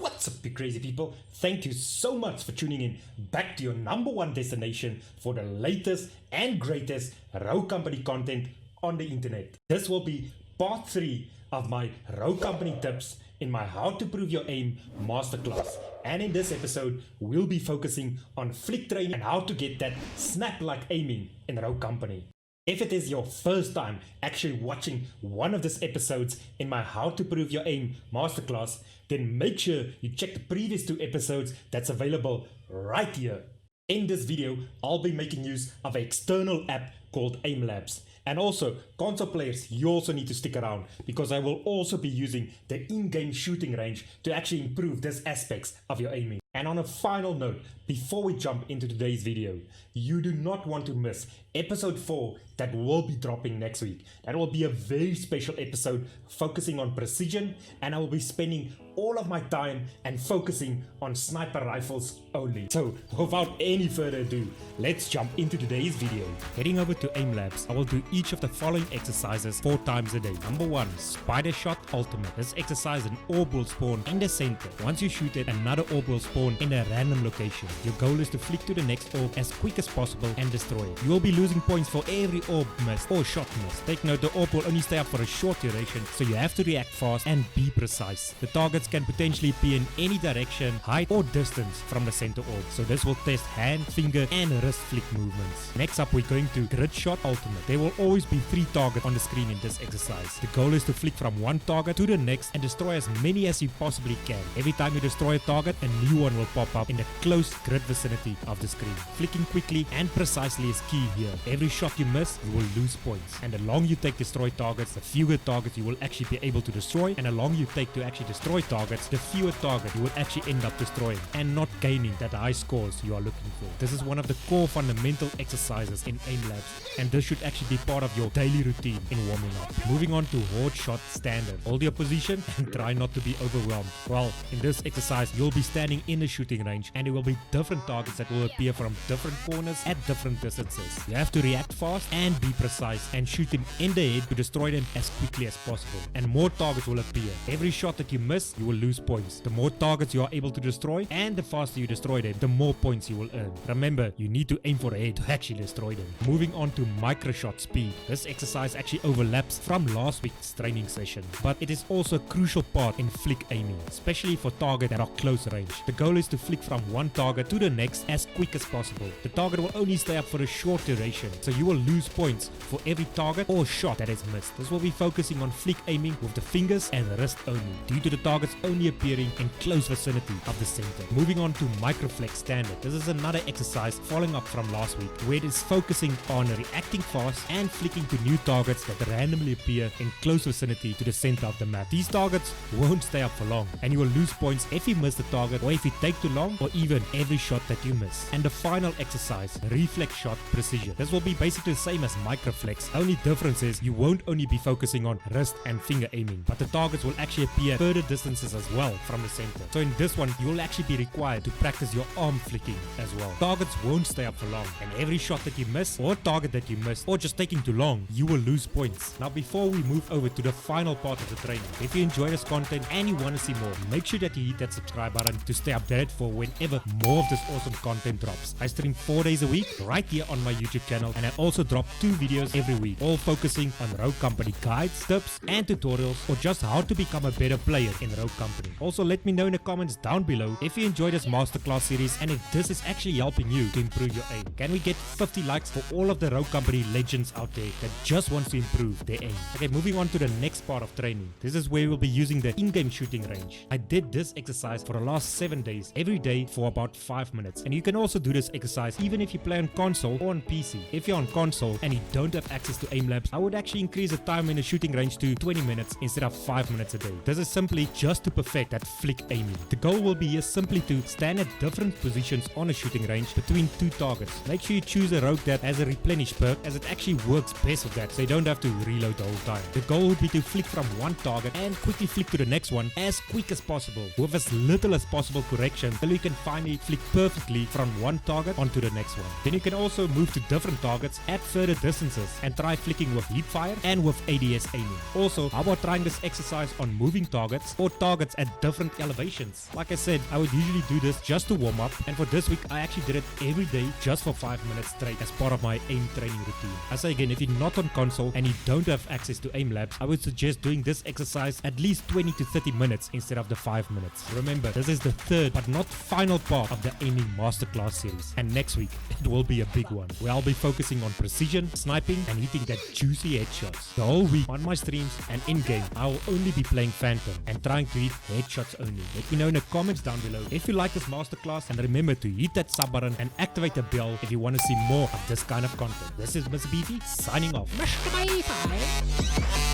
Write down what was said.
What's up, you crazy people? Thank you so much for tuning in back to your #1 destination for the latest and greatest row company content on the internet. This will be part 3 of my row company tips in my How to Prove Your Aim masterclass. And in this episode, we'll be focusing on flick training and how to get that snap-like aiming in row company. If it is your first time actually watching one of these episodes in my How to Prove Your Aim masterclass, then make sure you check the previous 2 episodes that's available right here. In this video, I'll be making use of an external app called Aimlabs. And also, console players, you also need to stick around because I will also be using the in-game shooting range to actually improve these aspects of your aiming. And on a final note, before we jump into today's video, you do not want to miss episode 4 that will be dropping next week. That will be a very special episode focusing on precision, and I will be spending all of my time and focusing on sniper rifles only. So without any further ado, let's jump into today's video. Heading over to Aimlabs, I will do each of the following exercises 4 times a day. Number 1, Spider Shot Ultimate. This exercise, an orb will spawn in the center. Once you shoot it, another orb will spawn in a random location. Your goal is to flick to the next orb as quick as possible and destroy it. You will be losing points for every orb missed or shot missed. Take note, the orb will only stay up for a short duration, so you have to react fast and be precise. The targets can potentially be in any direction, height or distance from the center orb, so this will test hand, finger and wrist flick movements. Next up, we're going to Grid Shot Ultimate. There will always be 3 targets on the screen in this exercise. The goal is to flick from one target to the next and destroy as many as you possibly can. Every time you destroy a target, a new one will pop up in the close grid vicinity of the screen. Flicking quickly and precisely is key here. Every shot you miss, you will lose points. And the longer you take to destroy targets, the fewer targets you will actually be able to destroy. And the longer you take to actually destroy targets, the fewer targets you will actually end up destroying and not gaining that high scores you are looking for. This is one of the core fundamental exercises in Aimlabs, and this should actually be part of your daily routine in warming up. Moving on to Horde Shot Standard. Hold your position and try not to be overwhelmed. Well, in this exercise, you'll be standing in the shooting range and there will be different targets that will appear from different corners at different distances. You have to react fast and be precise and shoot them in the head to destroy them as quickly as possible. And more targets will appear. Every shot that you miss, you will lose points. The more targets you are able to destroy and the faster you destroy them, the more points you will earn. Remember, you need to aim for the head to actually destroy them. Moving on to Micro Shot Speed. This exercise actually overlaps from last week's training session, but it is also a crucial part in flick aiming, especially for targets that are close range. The goal is to flick from one target to the next as quick as possible. The target will only stay up for a short duration, so you will lose points for every target or shot that is missed. This will be focusing on flick aiming with the fingers and wrist only, due to the targets only appearing in close vicinity of the center. Moving on to Microflex Standard. This is another exercise following up from last week, where it is focusing on reacting fast and flicking to new targets that randomly appear in close vicinity to the center of the map. These targets won't stay up for long, and you will lose points if you miss the target, or if you take too long, or even every shot that you miss. And the final exercise, Reflex Shot Precision. This will be basically the same as Microflex. The only difference is you won't only be focusing on wrist and finger aiming, but the targets will actually appear further distances as well from the center. So in this one, you will actually be required to practice your arm flicking as well. Targets won't stay up for long, and every shot that you miss, or target that you miss, or just taking too long, you will lose points. Now, before we move over to the final part of the training, if you enjoy this content and you want to see more, make sure that you hit that subscribe button to stay updated for whenever more of this awesome content drops. I stream 4 days a week right here on my YouTube channel, and I also drop 2 videos every week, all focusing on row company guides, tips and tutorials, or just how to become a better player in row company. Also, let me know in the comments down below if you enjoy this masterclass series and if this is actually helping you to improve your aim. Can we get 50 likes for all of the row company legends out there that just wants to improve their aim? Okay, moving on to the next part of training. This is where we'll be using the in-game shooting range. I did this exercise for the last 7 days, every day for about 5 minutes. And you can also do this exercise even if you play on console or on PC. If you're on console and you don't have access to Aimlabs, I would actually increase the time in the shooting range to 20 minutes instead of 5 minutes a day. This is simply just to perfect that flick aiming. The goal will be here simply to stand at different positions on a shooting range between 2 targets. Make sure you choose a rogue that has a replenish perk, as it actually works best with that, so you don't have to reload the whole time. The goal would be to flick from one target and quickly flick to the next one as quick as possible, with as little as possible correction, till you can finally flick perfectly from one target onto the next one. Then you can also move to different different targets at further distances and try flicking with heat fire and with ADS aiming. Also, how about trying this exercise on moving targets or targets at different elevations? Like I said, I would usually do this just to warm up, and for this week I actually did it every day just for 5 minutes straight as part of my aim training routine. I say again, if you're not on console and you don't have access to Aimlabs, I would suggest doing this exercise at least 20 to 30 minutes instead of the 5 minutes. Remember, this is the third but not final part of the aiming masterclass series, and next week it will be a big one where I'll be focusing on precision, sniping and hitting that juicy headshots. The whole week on my streams and in-game I will only be playing Phantom and trying to hit headshots only. Let me know in the comments down below if you like this masterclass, and remember to hit that sub button and activate the bell if you want to see more of this kind of content. This is Mr. Beefy signing off. Mr. Beefy.